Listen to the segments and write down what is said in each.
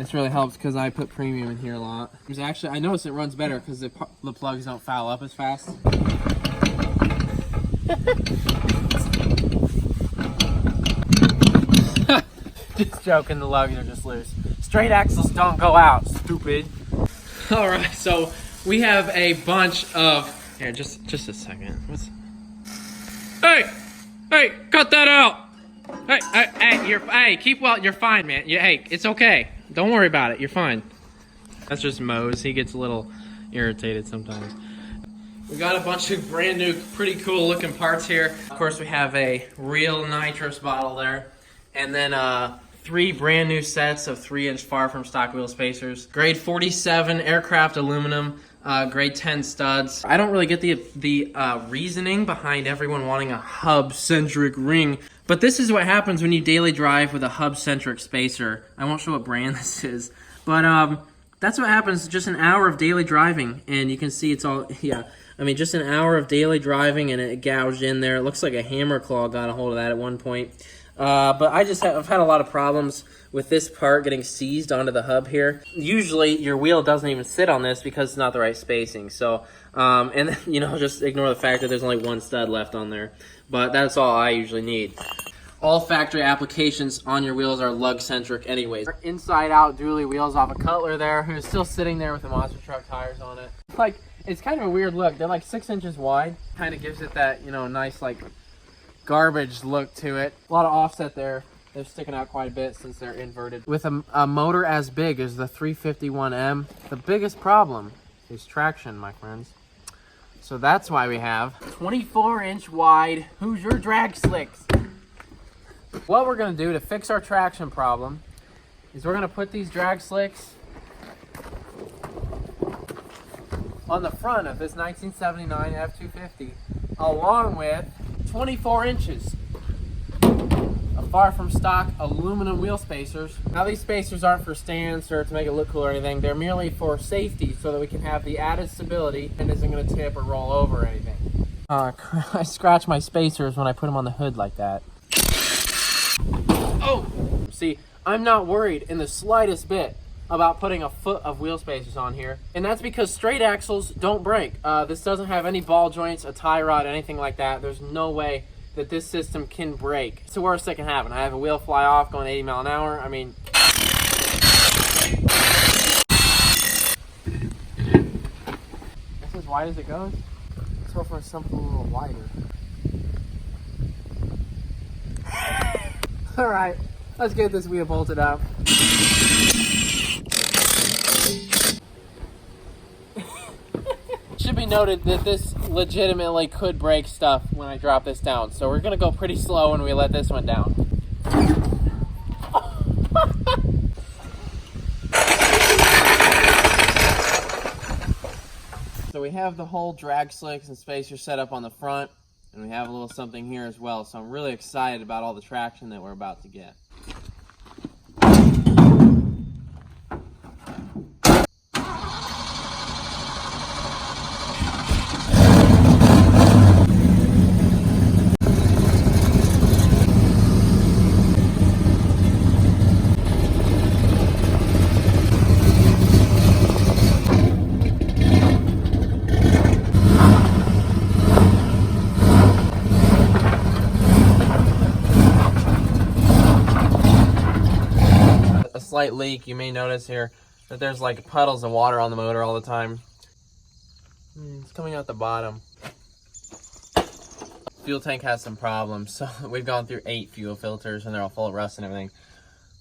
This really helps because I put premium in here a lot. Actually, I noticed it runs better because the plugs don't foul up as fast. Just joking, the lugs are just loose. Straight axles don't go out, stupid. All right, so we have a bunch of, here, just a second. Hey, cut that out. Hey, keep well, you're fine, man. Hey, it's okay. Don't worry about it, you're fine. That's just Mose, he gets a little irritated sometimes. We got a bunch of brand new, pretty cool looking parts here. Of course, we have a real nitrous bottle there. And then 3 brand new sets of 3-inch far from stock wheel spacers. Grade 47 aircraft aluminum, grade 10 studs. I don't really get the reasoning behind everyone wanting a hub-centric ring, but this is what happens when you daily drive with a hub-centric spacer. I won't show what brand this is, but that's what happens. Just an hour of daily driving, and you can see it's all, yeah. I mean, just an hour of daily driving, and it gouged in there. It looks like a hammer claw got a hold of that at one point. But I've had a lot of problems with this part getting seized onto the hub here. Usually your wheel doesn't even sit on this because it's not the right spacing. So, and then, you know, just ignore the fact that there's only 1 stud left on there. But that's all I usually need. All factory applications on your wheels are lug-centric anyways. Inside out dually wheels off a Cutler there, who's still sitting there with the monster truck tires on it. Like, it's kind of a weird look. They're like 6 inches wide. Kind of gives it that, you know, nice like garbage look to it. A lot of offset there. They're sticking out quite a bit since they're inverted. With a motor as big as the 351M, the biggest problem is traction, my friends. So that's why we have 24-inch wide Hoosier drag slicks. What we're gonna do to fix our traction problem is we're gonna put these drag slicks on the front of this 1979 F250 along with 24 inches of far from stock aluminum wheel spacers. Now these spacers aren't for stance or to make it look cool or anything. They're merely for safety so that we can have the added stability and isn't going to tip or roll over or anything. I scratch my spacers when I put them on the hood like that. Oh! See, I'm not worried in the slightest bit about putting a foot of wheel spacers on here, and that's because straight axles don't break. This doesn't have any ball joints, a tie rod, anything like that. There's no way that this system can break. It's the worst that can happen. I have a wheel fly off going 80 miles an hour. I mean, that's as wide as it goes. Let's go for something a little wider. All right, let's get this wheel bolted up. Should be noted that this legitimately could break stuff when I drop this down. So we're gonna go pretty slow when we let this one down. So we have the whole drag slicks and spacer set up on the front, and we have a little something here as well. So I'm really excited about all the traction that we're about to get. Slight leak. You may notice here that there's like puddles of water on the motor all the time. It's coming out the bottom. Fuel tank has some problems, so we've gone through 8 fuel filters and they're all full of rust and everything.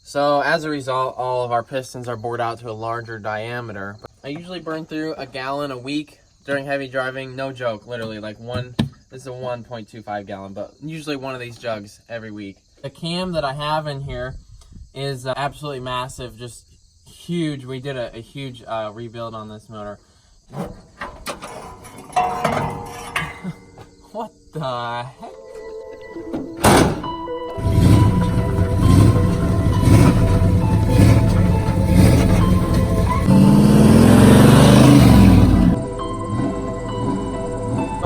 So as a result, all of our pistons are bored out to a larger diameter. I usually burn through a gallon a week during heavy driving. No joke, literally like this is a 1.25 gallon, but usually one of these jugs every week. The cam that I have in here is absolutely massive, just huge. We did a huge rebuild on this motor. What the heck?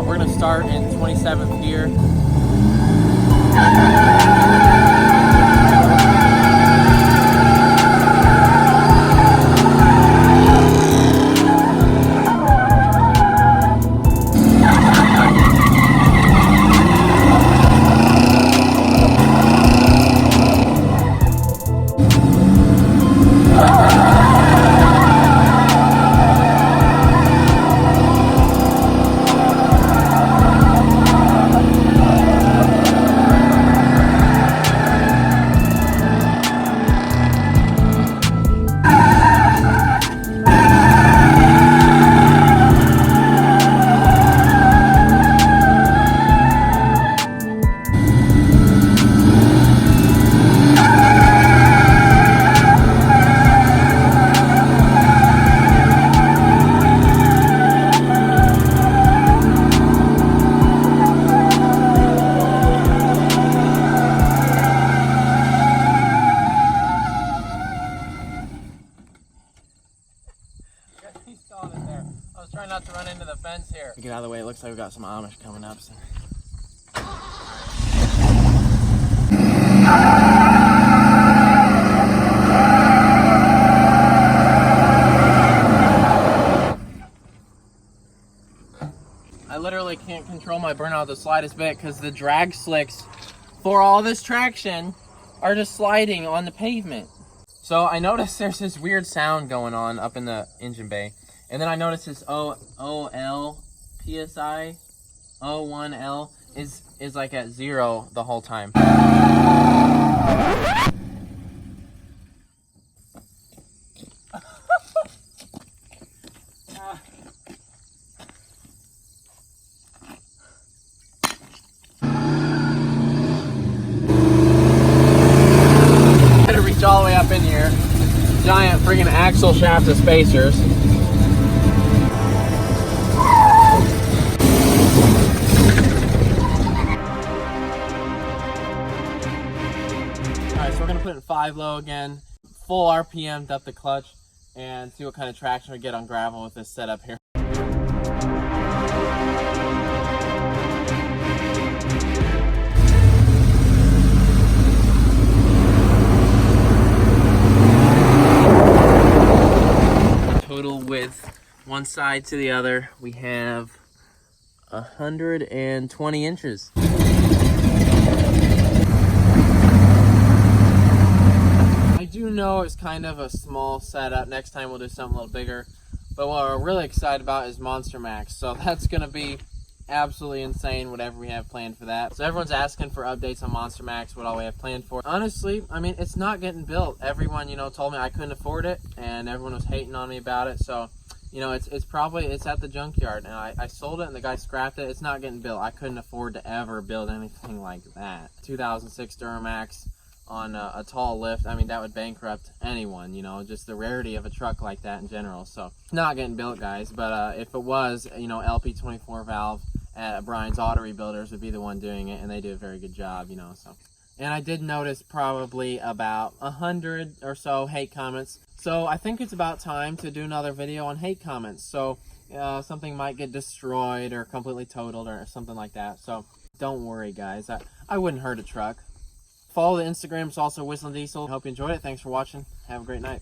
We're gonna start in 27th gear. Get out of the way, it looks like we got some Amish coming up. So. I literally can't control my burnout the slightest bit because the drag slicks for all this traction are just sliding on the pavement. So I noticed there's this weird sound going on up in the engine bay. And then I noticed this OL PSI 01L is like at 0 the whole time. All the way up in here, giant friggin' axle shaft of spacers. Alright, so we're gonna put it in 5 low again, full RPM'd up the clutch, and see what kind of traction we get on gravel with this setup here. Total width, one side to the other, we have 120 inches. I do know it's kind of a small setup. Next time we'll do something a little bigger. But what we're really excited about is Monster Max. So that's going to be absolutely insane, whatever we have planned for that. So everyone's asking for updates on Monster Max, what all we have planned for. Honestly, I mean, it's not getting built. Everyone, told me I couldn't afford it, and everyone was hating on me about it. So, it's probably at the junkyard, and I sold it, and the guy scrapped it. It's not getting built. I couldn't afford to ever build anything like that. 2006 Duramax on a tall lift, I mean, that would bankrupt anyone, just the rarity of a truck like that in general. So, it's not getting built, guys, but if it was, LP24 valve at Brian's Auto Rebuilders would be the one doing it, and they do a very good job, so. And I did notice probably about 100 or so hate comments, so I think it's about time to do another video on hate comments. So something might get destroyed or completely totaled or something like that, so don't worry, guys. I wouldn't hurt a truck. Follow the Instagram, it's also Whistling Diesel. Hope you enjoyed it. Thanks for watching. Have a great night.